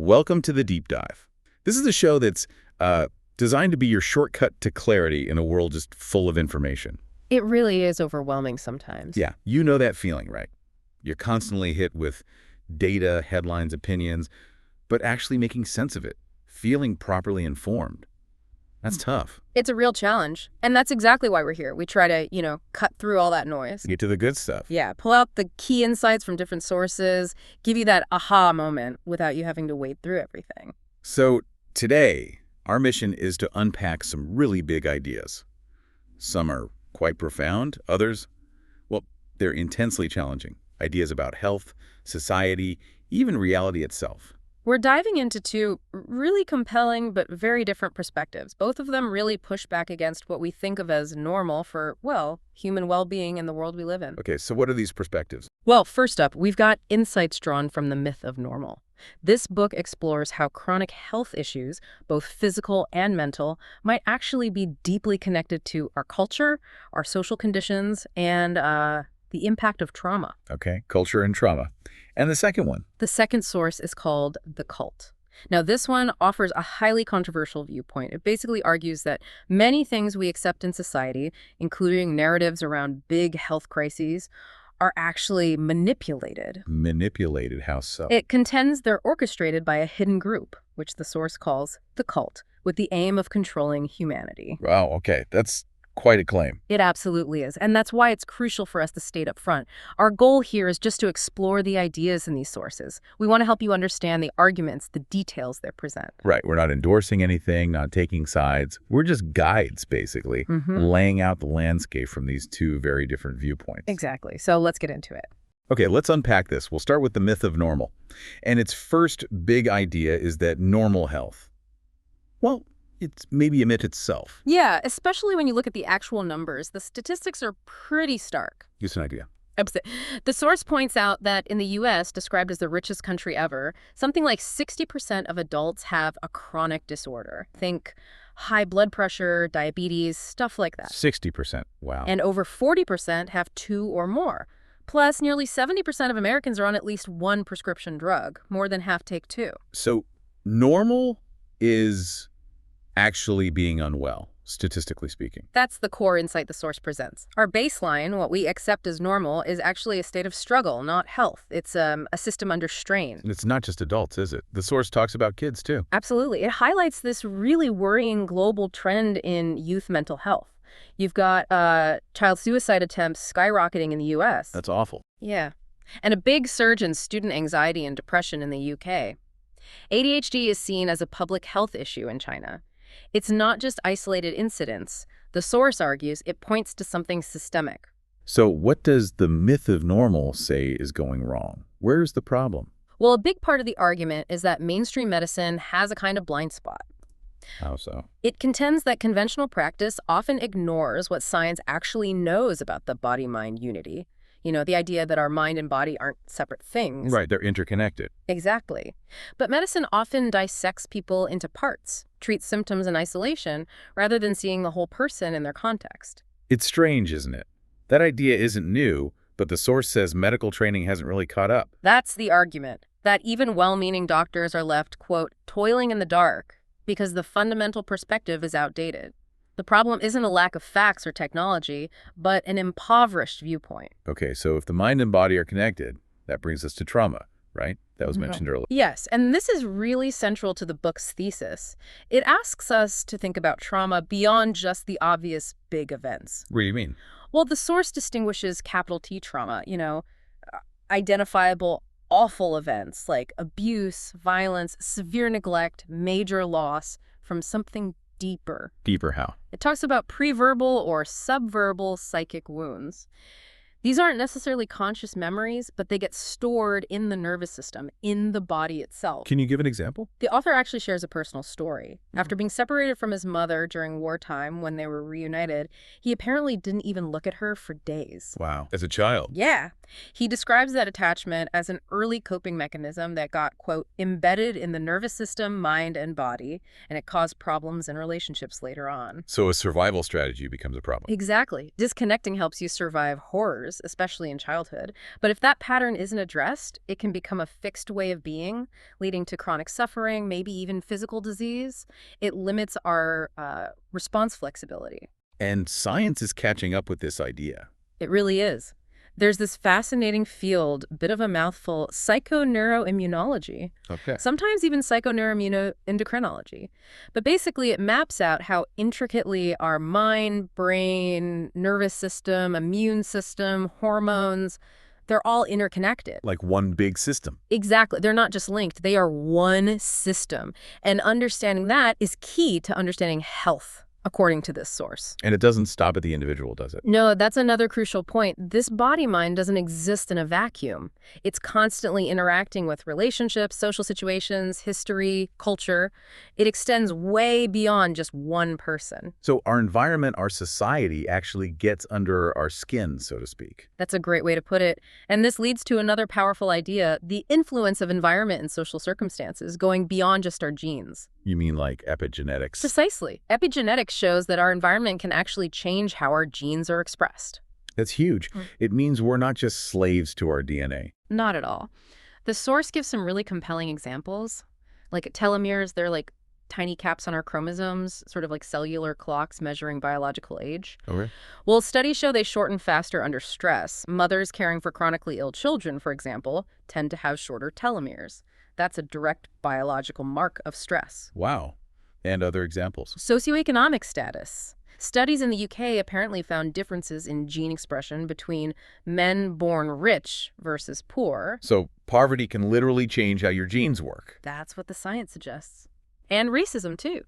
Welcome to the Deep Dive. This is a show that's designed to be your shortcut to clarity in a world just full of information. It really is overwhelming sometimes. Yeah, you know that feeling, right? You're constantly hit with data, headlines, opinions, but actually making sense of it, feeling properly informed. That's tough. It's a real challenge. And that's exactly why we're here. We try to, cut through all that noise. Get to the good stuff. Yeah, pull out the key insights from different sources, give you that aha moment without you having to wade through everything. So today, our mission is to unpack some really big ideas. Some are quite profound. Others, well, they're intensely challenging. Ideas about health, society, even reality itself. We're diving into two really compelling but very different perspectives. Both of them really push back against what we think of as normal for, well, human well-being in the world we live in. Okay, so what are these perspectives? Well, first up, we've got insights drawn from the myth of normal. This book explores how chronic health issues, both physical and mental, might actually be deeply connected to our culture, our social conditions, and the impact of trauma. Okay, culture and trauma. And the second one? The second source is called The Cult. Now, this one offers a highly controversial viewpoint. It basically argues that many things we accept in society, including narratives around big health crises, are actually manipulated. Manipulated? How so? It contends they're orchestrated by a hidden group, which the source calls the cult, with the aim of controlling humanity. Wow, okay, that's quite a claim. It absolutely is, and that's why it's crucial for us to state up front. Our goal here is just to explore the ideas in these sources. We want to help you understand the arguments, the details they present. Right, we're not endorsing anything, not taking sides. We're just guides, basically, laying out the landscape from these two very different viewpoints. Exactly, so let's get into it. Okay, let's unpack this. We'll start with the myth of normal. And its first big idea is that normal health, well, it's maybe a myth itself. Yeah, especially when you look at the actual numbers. The statistics are pretty stark. Give us an idea. The source points out that in the U.S., described as the richest country ever, something like 60% of adults have a chronic disorder. Think high blood pressure, diabetes, stuff like that. 60%, wow. And over 40% have two or more. Plus, nearly 70% of Americans are on at least one prescription drug. More than half take two. So normal is actually being unwell, statistically speaking. That's the core insight the source presents. Our baseline, what we accept as normal, is actually a state of struggle, not health. It's a system under strain. And it's not just adults, is it? The source talks about kids, too. Absolutely. It highlights this really worrying global trend in youth mental health. You've got child suicide attempts skyrocketing in the U.S. That's awful. Yeah. And a big surge in student anxiety and depression in the U.K. ADHD is seen as a public health issue in China. It's not just isolated incidents. The source argues it points to something systemic. So what does the myth of normal say is going wrong? Where's the problem? Well, a big part of the argument is that mainstream medicine has a kind of blind spot. How so? It contends that conventional practice often ignores what science actually knows about the body-mind unity. The idea that our mind and body aren't separate things. Right, they're interconnected. Exactly. But medicine often dissects people into parts, treats symptoms in isolation, rather than seeing the whole person in their context. It's strange, isn't it? That idea isn't new, but the source says medical training hasn't really caught up. That's the argument, that even well-meaning doctors are left, quote, toiling in the dark, because the fundamental perspective is outdated. The problem isn't a lack of facts or technology, but an impoverished viewpoint. Okay, so if the mind and body are connected, that brings us to trauma, right? That was mentioned earlier. Yes, and this is really central to the book's thesis. It asks us to think about trauma beyond just the obvious big events. What do you mean? Well, the source distinguishes capital T trauma, identifiable awful events like abuse, violence, severe neglect, major loss, from something deeper. Deeper how? It talks about preverbal or subverbal psychic wounds. These aren't necessarily conscious memories, but they get stored in the nervous system, in the body itself. Can you give an example? The author actually shares a personal story. After being separated from his mother during wartime when they were reunited, he apparently didn't even look at her for days. Wow. As a child? Yeah. He describes that attachment as an early coping mechanism that got, quote, embedded in the nervous system, mind, and body, and it caused problems in relationships later on. So a survival strategy becomes a problem. Exactly. Disconnecting helps you survive horrors disorders, especially in childhood. But if that pattern isn't addressed, it can become a fixed way of being, leading to chronic suffering, maybe even physical disease. It limits our response flexibility. And science is catching up with this idea. It really is. There's this fascinating field, bit of a mouthful, psychoneuroimmunology, Okay. sometimes even psychoneuroendocrinology. But basically, it maps out how intricately our mind, brain, nervous system, immune system, hormones, they're all interconnected. Like one big system. Exactly. They're not just linked. They are one system. And understanding that is key to understanding health, according to this source. And it doesn't stop at the individual, does it? No, that's another crucial point. This body-mind doesn't exist in a vacuum. It's constantly interacting with relationships, social situations, history, culture. It extends way beyond just one person. So our environment, our society actually gets under our skin, so to speak. That's a great way to put it. And this leads to another powerful idea, the influence of environment and social circumstances, going beyond just our genes. You mean like epigenetics? Precisely. Epigenetics shows that our environment can actually change how our genes are expressed. That's huge. It means we're not just slaves to our DNA. Not at all. The source gives some really compelling examples. Like telomeres, they're like tiny caps on our chromosomes, sort of like cellular clocks measuring biological age. Okay. Well, studies show they shorten faster under stress. Mothers caring for chronically ill children, for example, tend to have shorter telomeres. That's a direct biological mark of stress. Wow. And other examples. Socioeconomic status. Studies in the UK apparently found differences in gene expression between men born rich versus poor. So poverty can literally change how your genes work. That's what the science suggests. And racism, too.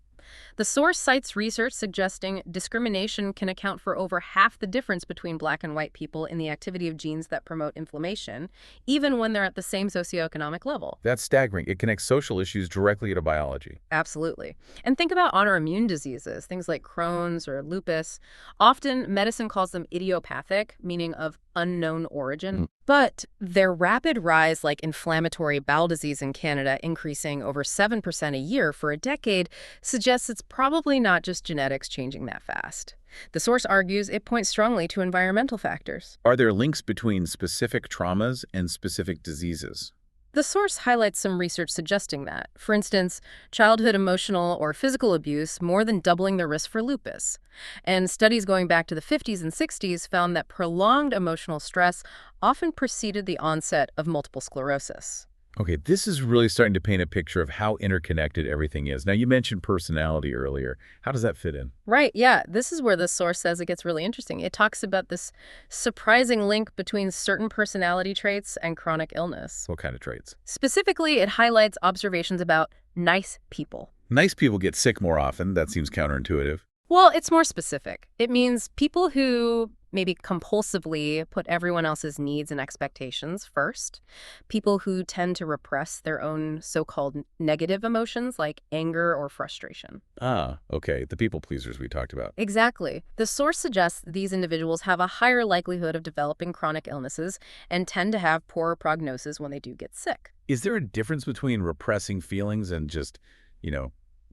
The source cites research suggesting discrimination can account for over half the difference between black and white people in the activity of genes that promote inflammation, even when they're at the same socioeconomic level. That's staggering. It connects social issues directly to biology. Absolutely. And think about autoimmune diseases, things like Crohn's or lupus. Often, medicine calls them idiopathic, meaning of unknown origin. But their rapid rise, like inflammatory bowel disease in Canada, increasing over 7% a year for a decade, suggests it's probably not just genetics changing that fast. The source argues it points strongly to environmental factors. Are there links between specific traumas and specific diseases? The source highlights some research suggesting that. For instance, childhood emotional or physical abuse more than doubling the risk for lupus. And studies going back to the 50s and 60s found that prolonged emotional stress often preceded the onset of multiple sclerosis. Okay, this is really starting to paint a picture of how interconnected everything is. Now, you mentioned personality earlier. How does that fit in? Right, yeah. This is where the source says it gets really interesting. It talks about this surprising link between certain personality traits and chronic illness. What kind of traits? Specifically, it highlights observations about nice people. Nice people get sick more often. That seems counterintuitive. Well, it's more specific. It means people who maybe compulsively put everyone else's needs and expectations first, people who tend to repress their own so-called negative emotions like anger or frustration. Ah, okay. The people pleasers we talked about. Exactly. The source suggests these individuals have a higher likelihood of developing chronic illnesses and tend to have poorer prognosis when they do get sick. Is there a difference between repressing feelings and just,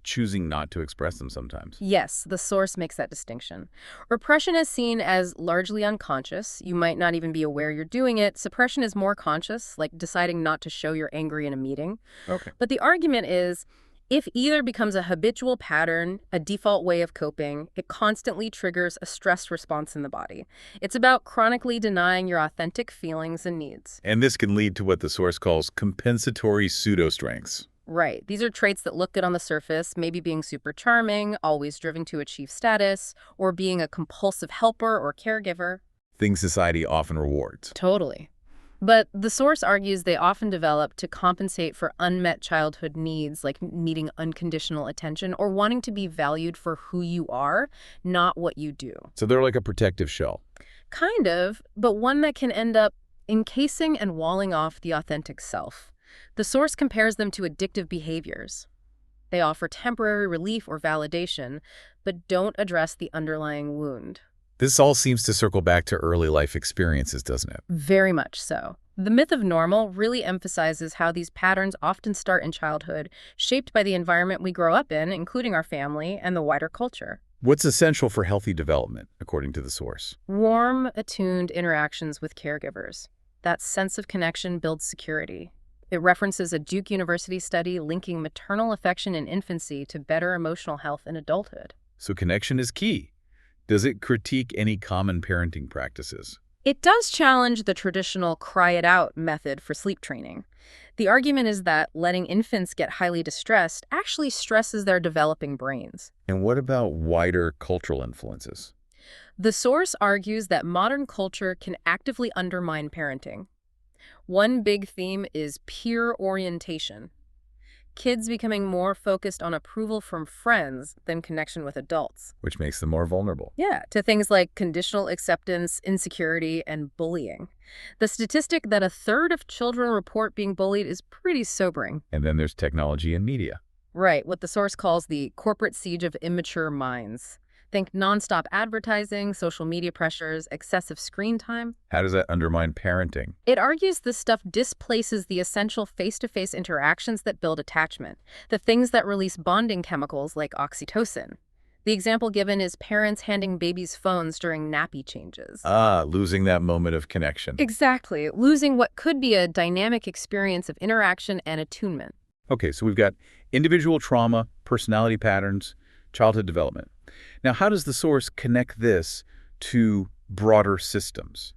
choosing not to express them sometimes? Yes, the source makes that distinction. Repression is seen as largely unconscious. You might not even be aware you're doing it. Suppression is more conscious, like deciding not to show you're angry in a meeting. Okay. But the argument is, if either becomes a habitual pattern, a default way of coping, it constantly triggers a stress response in the body. It's about chronically denying your authentic feelings and needs. And this can lead to what the source calls compensatory pseudo-strengths. Right. These are traits that look good on the surface, maybe being super charming, always driven to achieve status, or being a compulsive helper or caregiver. Things society often rewards. Totally. But the source argues they often develop to compensate for unmet childhood needs, like needing unconditional attention or wanting to be valued for who you are, not what you do. So they're like a protective shell. Kind of, but one that can end up encasing and walling off the authentic self. The source compares them to addictive behaviors. They offer temporary relief or validation, but don't address the underlying wound. This all seems to circle back to early life experiences, doesn't it? Very much so. The myth of normal really emphasizes how these patterns often start in childhood, shaped by the environment we grow up in, including our family and the wider culture. What's essential for healthy development, according to the source? Warm, attuned interactions with caregivers. That sense of connection builds security. It references a Duke University study linking maternal affection in infancy to better emotional health in adulthood. So connection is key. Does it critique any common parenting practices? It does challenge the traditional cry it out method for sleep training. The argument is that letting infants get highly distressed actually stresses their developing brains. And what about wider cultural influences? The source argues that modern culture can actively undermine parenting. One big theme is peer orientation. Kids becoming more focused on approval from friends than connection with adults. Which makes them more vulnerable. Yeah, to things like conditional acceptance, insecurity, and bullying. The statistic that a third of children report being bullied is pretty sobering. And then there's technology and media. Right, what the source calls the corporate siege of immature minds. Think nonstop advertising, social media pressures, excessive screen time. How does that undermine parenting? It argues this stuff displaces the essential face-to-face interactions that build attachment, the things that release bonding chemicals like oxytocin. The example given is parents handing babies phones during nappy changes. Losing that moment of connection. Exactly, losing what could be a dynamic experience of interaction and attunement. Okay, so we've got individual trauma, personality patterns, childhood development. Now, how does the source connect this to broader systems,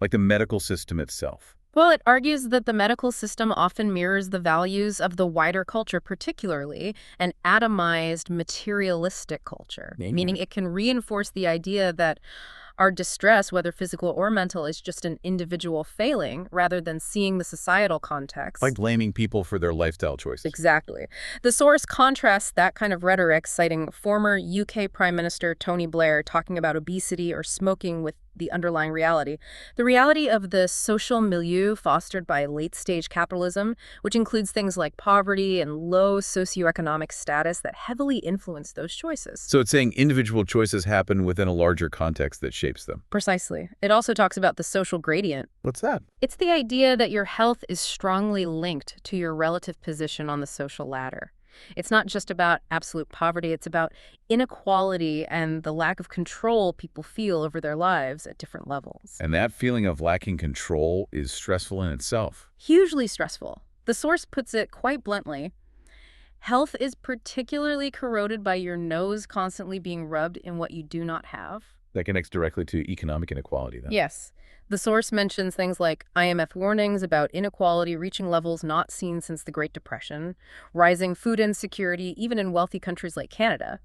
like the medical system itself? Well, it argues that the medical system often mirrors the values of the wider culture, particularly an atomized, materialistic culture, meaning it can reinforce the idea that our distress, whether physical or mental, is just an individual failing rather than seeing the societal context. Like blaming people for their lifestyle choices. Exactly. The source contrasts that kind of rhetoric, citing former UK Prime Minister Tony Blair talking about obesity or smoking with the underlying reality. The reality of the social milieu fostered by late-stage capitalism, which includes things like poverty and low socioeconomic status that heavily influence those choices. So it's saying individual choices happen within a larger context that shapes them. Precisely. It also talks about the social gradient. What's that? It's the idea that your health is strongly linked to your relative position on the social ladder. It's not just about absolute poverty, it's about inequality and the lack of control people feel over their lives at different levels. And that feeling of lacking control is stressful in itself. Hugely stressful. The source puts it quite bluntly. Health is particularly corroded by your nose constantly being rubbed in what you do not have. That connects directly to economic inequality, then. Yes. The source mentions things like IMF warnings about inequality reaching levels not seen since the Great Depression, rising food insecurity even in wealthy countries like Canada,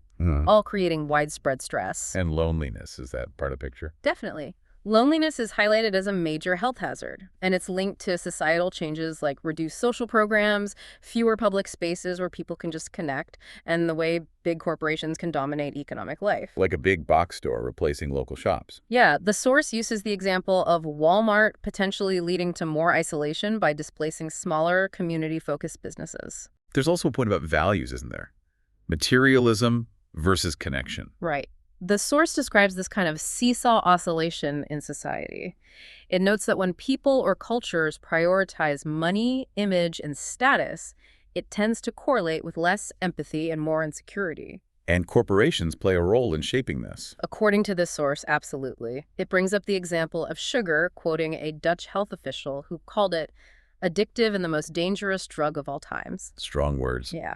all creating widespread stress. And loneliness, is that part of the picture? Definitely. Loneliness is highlighted as a major health hazard, and it's linked to societal changes like reduced social programs, fewer public spaces where people can just connect, and the way big corporations can dominate economic life. Like a big box store replacing local shops. Yeah, the source uses the example of Walmart potentially leading to more isolation by displacing smaller, community-focused businesses. There's also a point about values, isn't there? Materialism versus connection. Right. The source describes this kind of seesaw oscillation in society. It notes that when people or cultures prioritize money, image, and status, it tends to correlate with less empathy and more insecurity. And corporations play a role in shaping this. According to this source, absolutely. It brings up the example of sugar, quoting a Dutch health official who called it addictive and the most dangerous drug of all times. Strong words. Yeah.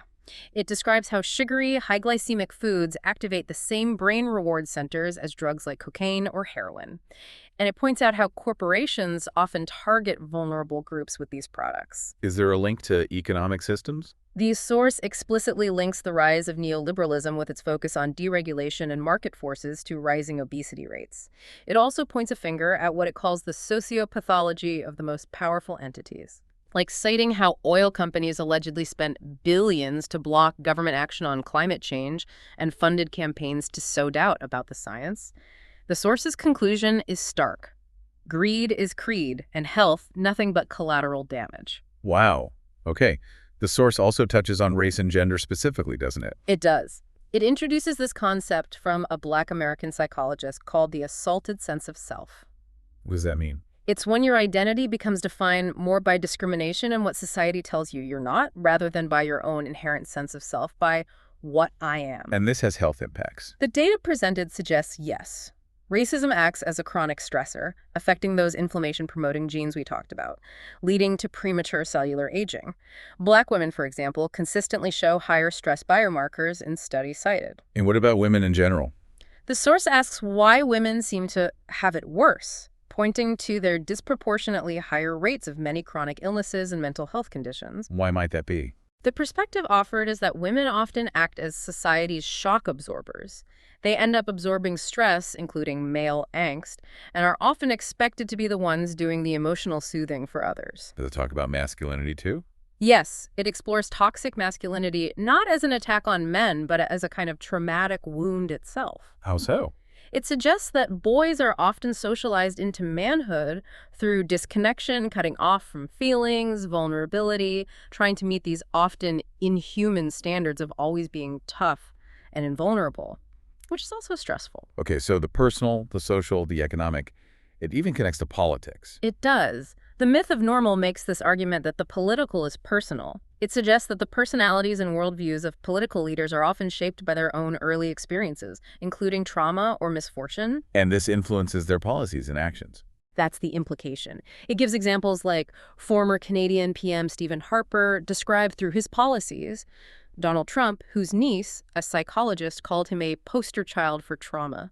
It describes how sugary, high-glycemic foods activate the same brain reward centers as drugs like cocaine or heroin. And it points out how corporations often target vulnerable groups with these products. Is there a link to economic systems? The source explicitly links the rise of neoliberalism with its focus on deregulation and market forces to rising obesity rates. It also points a finger at what it calls the sociopathology of the most powerful entities. Like citing how oil companies allegedly spent billions to block government action on climate change and funded campaigns to sow doubt about the science. The source's conclusion is stark. Greed is creed, and health nothing but collateral damage. Wow. Okay. The source also touches on race and gender specifically, doesn't it? It does. It introduces this concept from a Black American psychologist called the assaulted sense of self. What does that mean? It's when your identity becomes defined more by discrimination and what society tells you you're not, rather than by your own inherent sense of self, by what I am. And this has health impacts. The data presented suggests yes. Racism acts as a chronic stressor, affecting those inflammation-promoting genes we talked about, leading to premature cellular aging. Black women, for example, consistently show higher stress biomarkers in studies cited. And what about women in general? The source asks why women seem to have it worse, pointing to their disproportionately higher rates of many chronic illnesses and mental health conditions. Why might that be? The perspective offered is that women often act as society's shock absorbers. They end up absorbing stress, including male angst, and are often expected to be the ones doing the emotional soothing for others. Does it talk about masculinity too? Yes, it explores toxic masculinity not as an attack on men, but as a kind of traumatic wound itself. How so? It suggests that boys are often socialized into manhood through disconnection, cutting off from feelings, vulnerability, trying to meet these often inhuman standards of always being tough and invulnerable, which is also stressful. Okay, so the personal, the social, the economic, it even connects to politics. It does. The myth of normal makes this argument that the political is personal. It suggests that the personalities and worldviews of political leaders are often shaped by their own early experiences, including trauma or misfortune. And this influences their policies and actions. That's the implication. It gives examples like former Canadian PM Stephen Harper described through his policies, Donald Trump, whose niece, a psychologist, called him a poster child for trauma.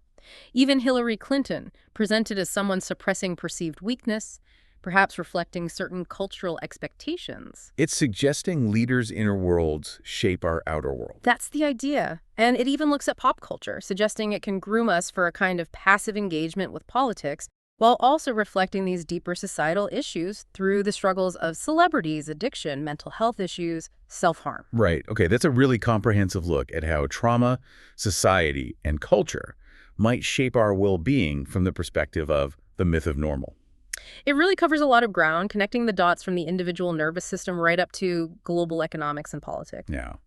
Even Hillary Clinton, presented as someone suppressing perceived weakness, perhaps reflecting certain cultural expectations. It's suggesting leaders' inner worlds shape our outer world. That's the idea. And it even looks at pop culture, suggesting it can groom us for a kind of passive engagement with politics, while also reflecting these deeper societal issues through the struggles of celebrities, addiction, mental health issues, self-harm. Right. Okay, that's a really comprehensive look at how trauma, society, and culture might shape our well-being from the perspective of the myth of normal. It really covers a lot of ground, connecting the dots from the individual nervous system right up to global economics and politics. Now,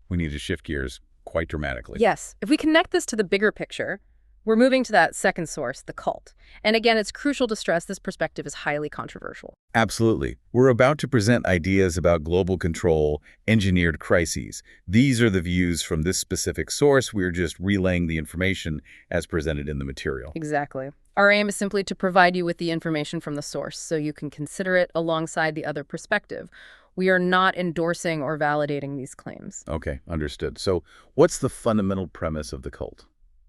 we need to shift gears quite dramatically. Yes, if we connect this to the bigger picture, we're moving to that second source, the cult. And again, it's crucial to stress this perspective is highly controversial. Absolutely. We're about to present ideas about global control, engineered crises. These are the views from this specific source. We're just relaying the information as presented in the material. Exactly. Our aim is simply to provide you with the information from the source so you can consider it alongside the other perspective. We are not endorsing or validating these claims. Okay, understood. So what's the fundamental premise of the cult?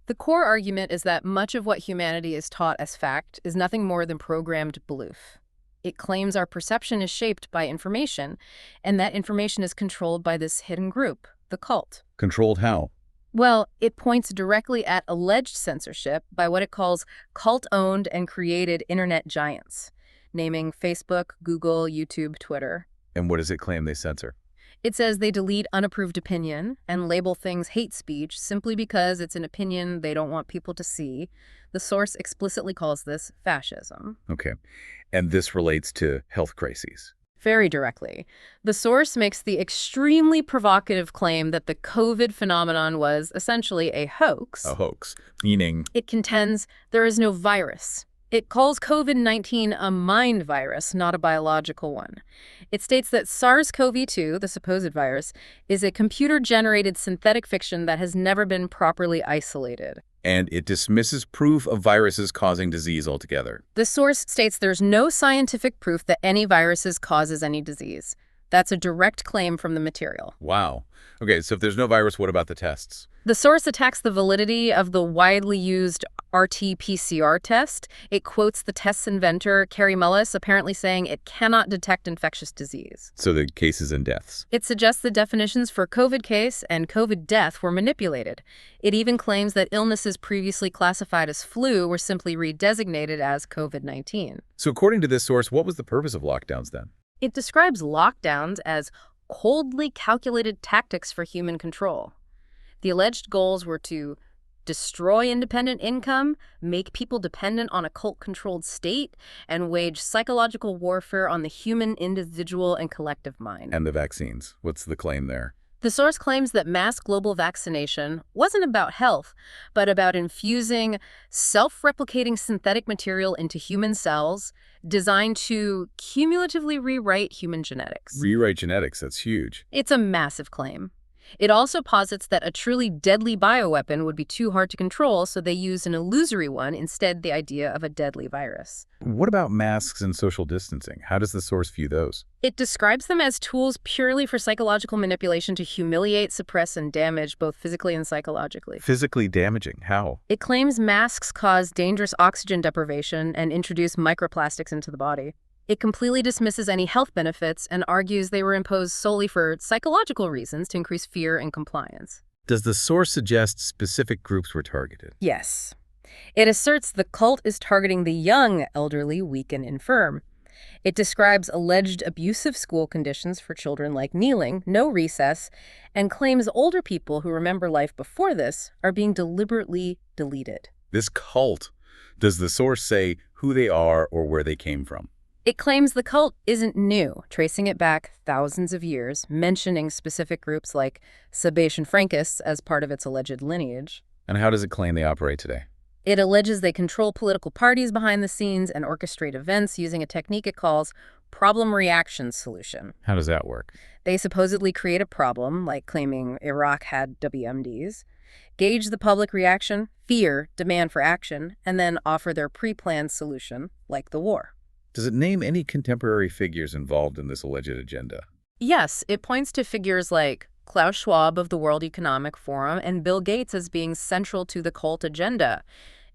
The core argument is that much of what humanity is taught as fact is nothing more than programmed belief. It claims our perception is shaped by information, and that information is controlled by this hidden group, the cult. Controlled how? Well, it points directly at alleged censorship by what it calls cult-owned and created internet giants, naming Facebook, Google, YouTube, Twitter. And what does it claim they censor? It says they delete unapproved opinion and label things hate speech simply because it's an opinion they don't want people to see. The source explicitly calls this fascism. Okay. And this relates to health crises. Very directly. The source makes the extremely provocative claim that the COVID phenomenon was essentially a hoax. A hoax, meaning? It contends there is no virus. It calls COVID-19 a mind virus, not a biological one. It states that SARS-CoV-2, the supposed virus, is a computer-generated synthetic fiction that has never been properly isolated. And it dismisses proof of viruses causing disease altogether. The source states there's no scientific proof that any viruses causes any disease. That's a direct claim from the material. Wow. Okay, so if there's no virus, what about the tests? The source attacks the validity of the widely used RT-PCR test. It quotes the test's inventor, Carrie Mullis, apparently saying it cannot detect infectious disease. So the cases and deaths. It suggests the definitions for COVID case and COVID death were manipulated. It even claims that illnesses previously classified as flu were simply redesignated as COVID-19. So according to this source, what was the purpose of lockdowns then? It describes lockdowns as coldly calculated tactics for human control. The alleged goals were to destroy independent income, make people dependent on a cult-controlled state, and wage psychological warfare on the human, individual, and collective mind. And the vaccines. What's the claim there? The source claims that mass global vaccination wasn't about health, but about infusing self-replicating synthetic material into human cells designed to cumulatively rewrite human genetics. Rewrite genetics, that's huge. It's a massive claim. It also posits that a truly deadly bioweapon would be too hard to control, so they used an illusory one, instead the idea of a deadly virus. What about masks and social distancing? How does the source view those? It describes them as tools purely for psychological manipulation to humiliate, suppress, and damage both physically and psychologically. Physically damaging? How? It claims masks cause dangerous oxygen deprivation and introduce microplastics into the body. It completely dismisses any health benefits and argues they were imposed solely for psychological reasons to increase fear and compliance. Does the source suggest specific groups were targeted? Yes. It asserts the cult is targeting the young, elderly, weak, and infirm. It describes alleged abusive school conditions for children like kneeling, no recess, and claims older people who remember life before this are being deliberately deleted. This cult, does the source say who they are or where they came from? It claims the cult isn't new, tracing it back thousands of years, mentioning specific groups like Sebastian Frankists as part of its alleged lineage. And how does it claim they operate today? It alleges they control political parties behind the scenes and orchestrate events using a technique it calls problem reaction solution. How does that work? They supposedly create a problem, like claiming Iraq had WMDs, gauge the public reaction, fear, demand for action, and then offer their pre-planned solution, like the war. Does it name any contemporary figures involved in this alleged agenda? Yes, it points to figures like Klaus Schwab of the World Economic Forum and Bill Gates as being central to the cult agenda.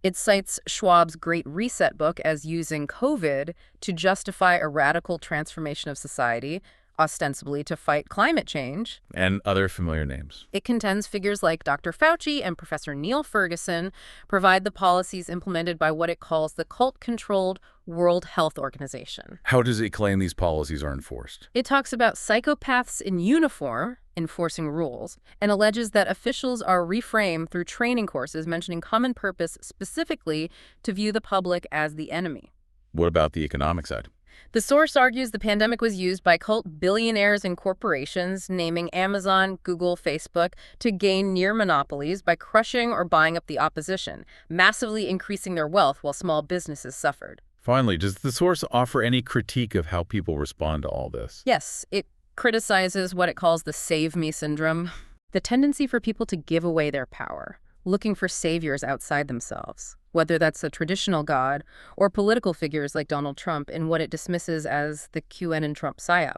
It cites Schwab's Great Reset book as using COVID to justify a radical transformation of society, ostensibly to fight climate change. And other familiar names. It contends figures like Dr. Fauci and Professor Neil Ferguson provide the policies implemented by what it calls the cult-controlled World Health Organization. How does it claim these policies are enforced? It talks about psychopaths in uniform enforcing rules and alleges that officials are reframed through training courses mentioning common purpose specifically to view the public as the enemy. What about the economic side? The source argues the pandemic was used by cult billionaires and corporations, naming Amazon, Google, Facebook, to gain near monopolies by crushing or buying up the opposition, massively increasing their wealth while small businesses suffered. Finally, does the source offer any critique of how people respond to all this? Yes, it criticizes what it calls the save me syndrome, the tendency for people to give away their power, looking for saviors outside themselves, whether that's a traditional god or political figures like Donald Trump in what it dismisses as the QAnon Trump psyop.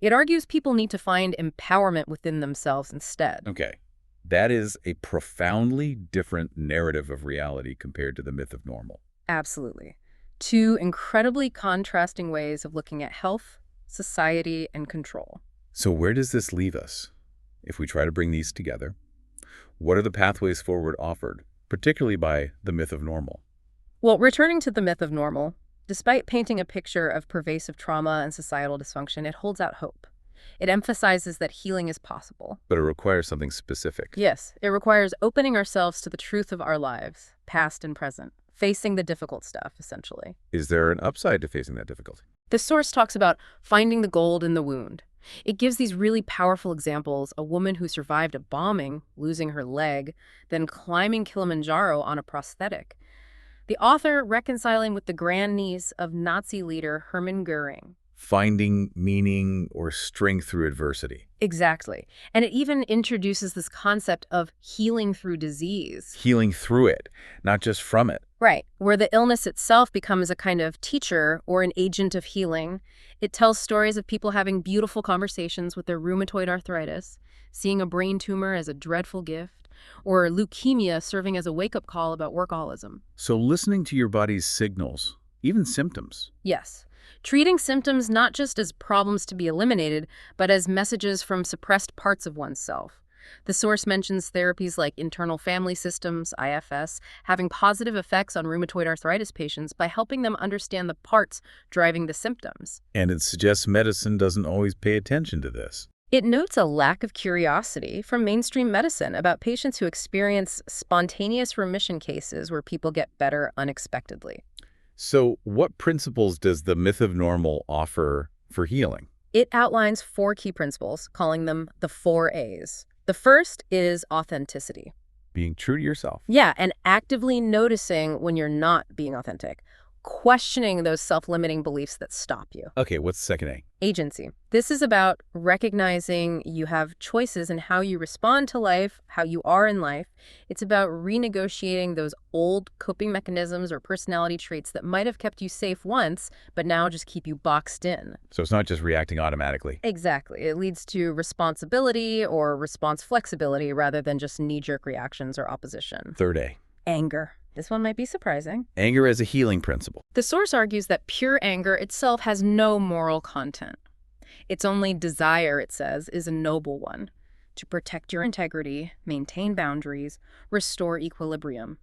It argues people need to find empowerment within themselves instead. Okay, that is a profoundly different narrative of reality compared to the myth of normal. Absolutely. Two incredibly contrasting ways of looking at health, society, and control. So where does this leave us? If we try to bring these together, what are the pathways forward offered, particularly by the myth of normal? Well, returning to the myth of normal, despite painting a picture of pervasive trauma and societal dysfunction, it holds out hope. It emphasizes that healing is possible. But it requires something specific. Yes, it requires opening ourselves to the truth of our lives, past and present, facing the difficult stuff, essentially. Is there an upside to facing that difficulty? The source talks about finding the gold in the wound. It gives these really powerful examples: a woman who survived a bombing, losing her leg, then climbing Kilimanjaro on a prosthetic. The author reconciling with the grandniece of Nazi leader Hermann Goering. Finding meaning or strength through adversity. Exactly. And it even introduces this concept of healing through disease. Healing through it, not just from it. Right, where the illness itself becomes a kind of teacher or an agent of healing. It tells stories of people having beautiful conversations with their rheumatoid arthritis, seeing a brain tumor as a dreadful gift, or leukemia serving as a wake-up call about workaholism. So listening to your body's signals, even symptoms. Yes. Treating symptoms not just as problems to be eliminated, but as messages from suppressed parts of oneself. The source mentions therapies like internal family systems, IFS, having positive effects on rheumatoid arthritis patients by helping them understand the parts driving the symptoms. And it suggests medicine doesn't always pay attention to this. It notes a lack of curiosity from mainstream medicine about patients who experience spontaneous remission cases where people get better unexpectedly. So what principles does the myth of normal offer for healing? It outlines 4 key principles, calling them the 4 A's. The first is authenticity. Being true to yourself. Yeah, and actively noticing when you're not being authentic. questioning those self-limiting beliefs that stop you. Okay, what's second A? Agency. This is about recognizing you have choices in how you respond to life, how you are in life. It's about renegotiating those old coping mechanisms or personality traits that might have kept you safe once, but now just keep you boxed in. So it's not just reacting automatically. Exactly. It leads to responsibility or response flexibility rather than just knee-jerk reactions or opposition. Third A. Anger. This one might be surprising. Anger as a healing principle. The source argues that pure anger itself has no moral content. Its only desire, it says, is a noble one: to protect your integrity, maintain boundaries, restore equilibrium.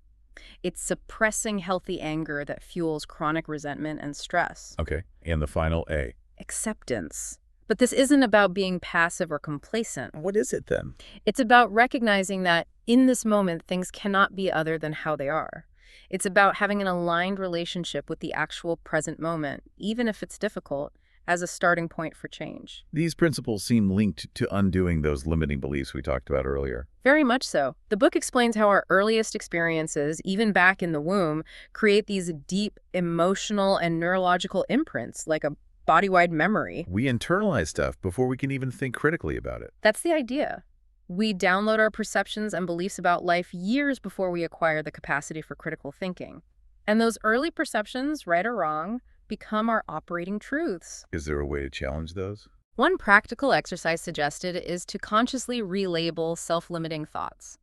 It's suppressing healthy anger that fuels chronic resentment and stress. Okay, and the final A. Acceptance. But this isn't about being passive or complacent. What is it then? It's about recognizing that in this moment, things cannot be other than how they are. It's about having an aligned relationship with the actual present moment, even if it's difficult, as a starting point for change. These principles seem linked to undoing those limiting beliefs we talked about earlier. Very much so. The book explains how our earliest experiences, even back in the womb, create these deep emotional and neurological imprints, like a body-wide memory. We internalize stuff before we can even think critically about it. That's the idea. We download our perceptions and beliefs about life years before we acquire the capacity for critical thinking. And those early perceptions, right or wrong, become our operating truths. Is there a way to challenge those? One practical exercise suggested is to consciously relabel self-limiting thoughts.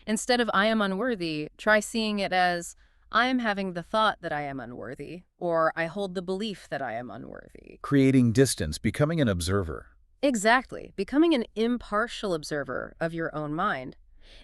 Instead of "I am unworthy," try seeing it as "I am having the thought that I am unworthy," or "I hold the belief that I am unworthy." Creating distance, becoming an observer. Exactly, becoming an impartial observer of your own mind.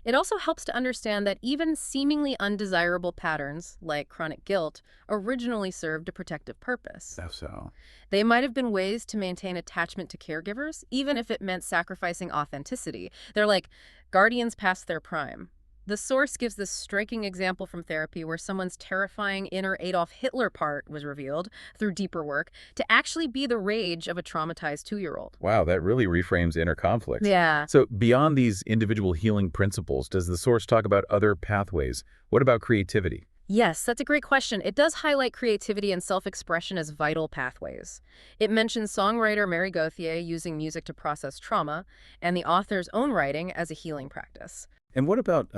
It also helps to understand that even seemingly undesirable patterns, like chronic guilt, originally served a protective purpose. So. They might have been ways to maintain attachment to caregivers, even if it meant sacrificing authenticity. They're like guardians past their prime. The source gives this striking example from therapy where someone's terrifying inner Adolf Hitler part was revealed through deeper work to actually be the rage of a traumatized 2-year-old. Wow, that really reframes inner conflicts. Yeah. So beyond these individual healing principles, does the source talk about other pathways? What about creativity? Yes, that's a great question. It does highlight creativity and self-expression as vital pathways. It mentions songwriter Mary Gauthier using music to process trauma, and the author's own writing as a healing practice. And what about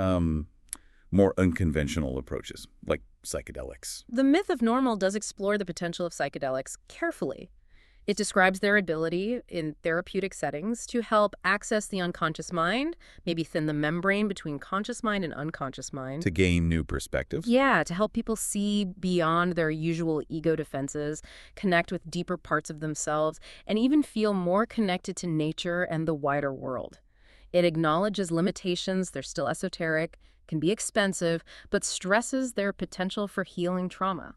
more unconventional approaches, like psychedelics? The Myth of Normal does explore the potential of psychedelics carefully. It describes their ability in therapeutic settings to help access the unconscious mind, maybe thin the membrane between conscious mind and unconscious mind. To gain new perspectives? Yeah, to help people see beyond their usual ego defenses, connect with deeper parts of themselves, and even feel more connected to nature and the wider world. It acknowledges limitations, they're still esoteric, can be expensive, but stresses their potential for healing trauma.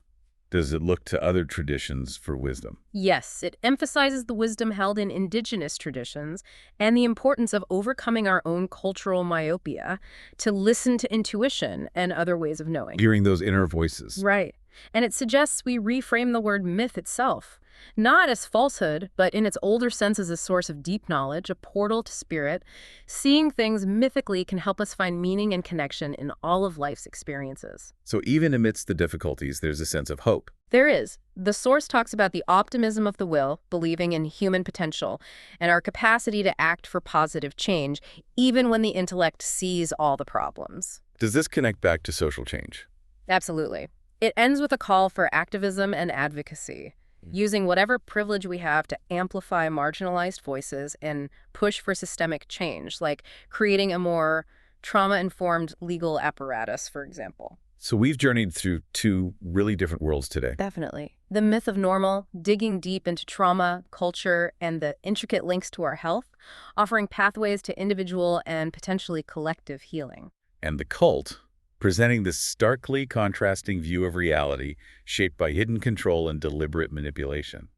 Does it look to other traditions for wisdom? Yes, it emphasizes the wisdom held in indigenous traditions and the importance of overcoming our own cultural myopia to listen to intuition and other ways of knowing. Hearing those inner voices. Right. And it suggests we reframe the word myth itself, not as falsehood, but in its older sense as a source of deep knowledge, a portal to spirit. Seeing things mythically can help us find meaning and connection in all of life's experiences. So even amidst the difficulties, there's a sense of hope. There is. The source talks about the optimism of the will, believing in human potential, and our capacity to act for positive change, even when the intellect sees all the problems. Does this connect back to social change? Absolutely. It ends with a call for activism and advocacy, using whatever privilege we have to amplify marginalized voices and push for systemic change, like creating a more trauma-informed legal apparatus, for example. So we've journeyed through two really different worlds today. Definitely. The Myth of Normal, digging deep into trauma, culture, and the intricate links to our health, offering pathways to individual and potentially collective healing. And the Cult, presenting this starkly contrasting view of reality shaped by hidden control and deliberate manipulation.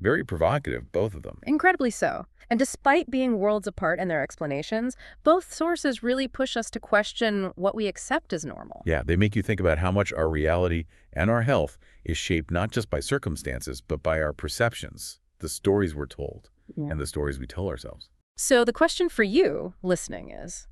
Very provocative, both of them. Incredibly so. And despite being worlds apart in their explanations, both sources really push us to question what we accept as normal. Yeah, they make you think about how much our reality and our health is shaped not just by circumstances, but by our perceptions, the stories we're told, and the stories we tell ourselves. So the question for you, listening, is,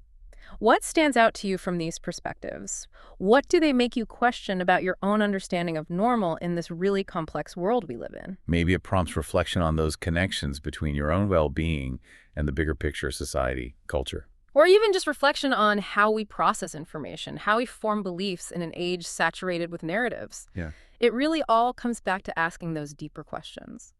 What stands out to you from these perspectives? What do they make you question about your own understanding of normal in this really complex world we live in? Maybe it prompts reflection on those connections between your own well-being and the bigger picture of society, culture. Or even just reflection on how we process information, how we form beliefs in an age saturated with narratives. Yeah. It really all comes back to asking those deeper questions.